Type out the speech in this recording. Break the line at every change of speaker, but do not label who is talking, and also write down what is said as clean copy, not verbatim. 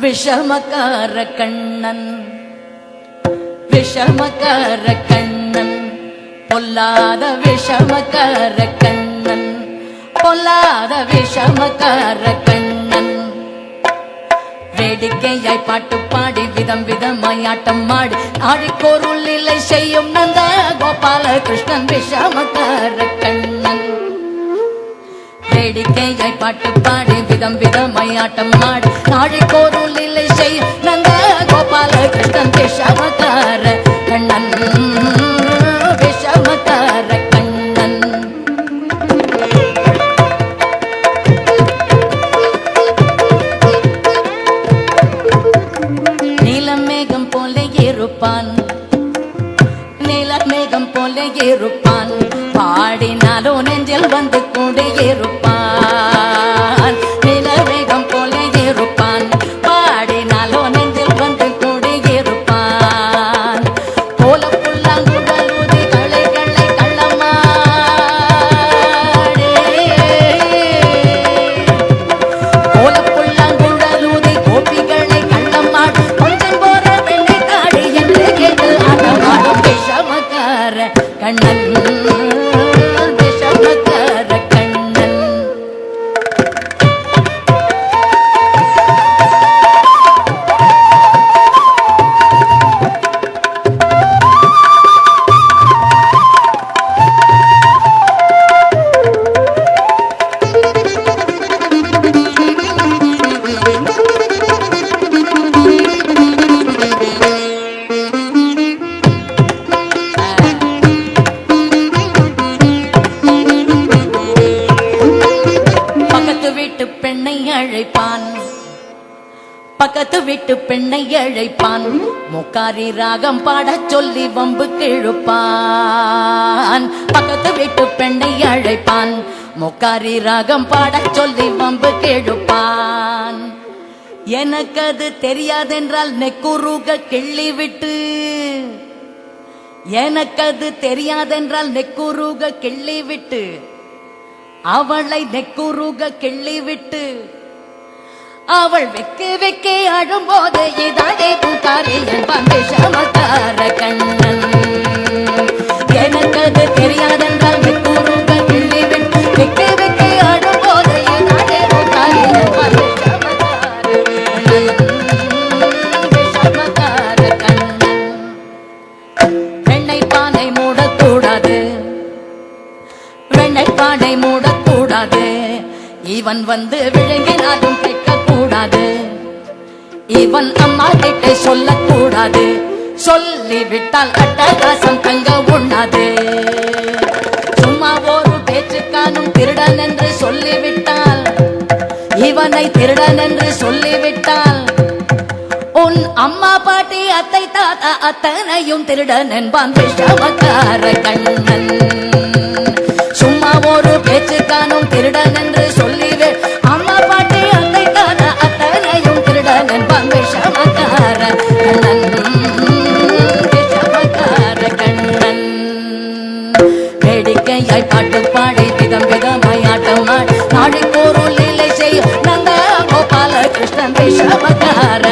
விஷமக்கார கண்ணன் விஷமக்கார கண்ணன் பொல்லாத விஷமக்கார கண்ணன் பொல்லாத விஷமக்கார கண்ணன் வேடிக்கையாய் பாட்டு பாடி விதம் விதமாய் ஆட்டம் ஆடி ஆடிக்கோருள் இல்லை செய்யும் நந்த கோபால கிருஷ்ணன் விஷமக்கார கண்ணன் வேடிக்கையாய் பாட்டு பாடி விதம் விதமாய் ஆட்டம் ஆடி ஆடிக்கோருள் இல்லை செய்யும் நந்த கோபால கிருஷ்ணன் விஷமக்கார கண்ணன் விஷமக்கார கண்ணன் நீலமேகம் போல இருப்பான் நீலமேகம் போல இருப்பான் பாடினாலோ நெஞ்சில் வந்து கூட இருப்பான் நீலமேகம் போல இருப்பான் பாடினாலோ நெஞ்சில் வந்து கூட இருப்பான் கோல புல்லாங்குழலூதி களை களை கள்ளமாடி கோல புல்லாங்குழலூதி கோபிகளை கள்ளமாடி கொஞ்சம் போற வெள்ளை தாடி என்று கேட்டு ஆட்டமாடும் விஷமக்கார கண்ணன் விஷமக்கார கண்ணன் பக்கத்து வீட்டு பெண்ணை அழைப்பான் பக்கத்து வீட்டு பெண்ணை அழைப்பான் முக்காரி ராகம் பாடச் சொல்லி வம்பு கிழுப்பான் பக்கத்து வீட்டு பெண்ணை அழைப்பான் முக்காரி ராகம் பாடச் சொல்லி வம்பு கிழுப்பான் எனக்கு அது தெரியாதென்றால் நெக்குருக கிள்ளி விட்டு எனக்கு அது தெரியாதென்றால் நெக்குருக கிள்ளி விட்டு அவளை நெக்குருக கிள்ளி விட்டு அவள் வெக்கு வெக்கே அழும்போது இதாடே பூக்காரி என்பான் விஷமக்கார கண்ணன் எனக்கு அது தெரியாதென்றால் நெக்குருக கிள்ளி விட்டு வெக்கு வெக்கே அழும்போது இதாடே பூக்காரி என்பான் விஷமக்கார கண்ணன் வெண்ணெய் பானை மூடக்கூடாது வெண்ணெய் பானை மூடக்கூடாது இவன் வந்து விழுங்கினாலும் கேட்கக்கூடாது இவன் அம்மா கிட்ட சொல்லக்கூடாது சொல்லிவிட்டால் அட்டகாசம் தங்க உண்ணாது சும்மா ஒரு பேச்சுக்கானும் திருடன் என்று சொல்லிவிட்டால் இவனை திருடன் என்று சொல்லிவிட்டால் உன் அம்மா பாட்டி அத்தை தாத்தா அத்தனையும் திருடன் என்பான் விஷமக்கார கண்ணன் சும்மா ஒரு பேச்சுக்கானும் திருடன் என்று சொல்லிவே அம்மா பாட்டி அத்தை தாத்தா அத்தனையும் திருடன் என்பான் விஷமக்கார கண்ணன் விஷமக்கார கண்ணன் வேடிக்கையாய் பாட்டு பாடி விதம் விதமாய் ஆட்டம் ஆடி நாடிக்கோருள் இல்லை செய்யும் நந்த கோபால கிருஷ்ணன் விஷமக்கார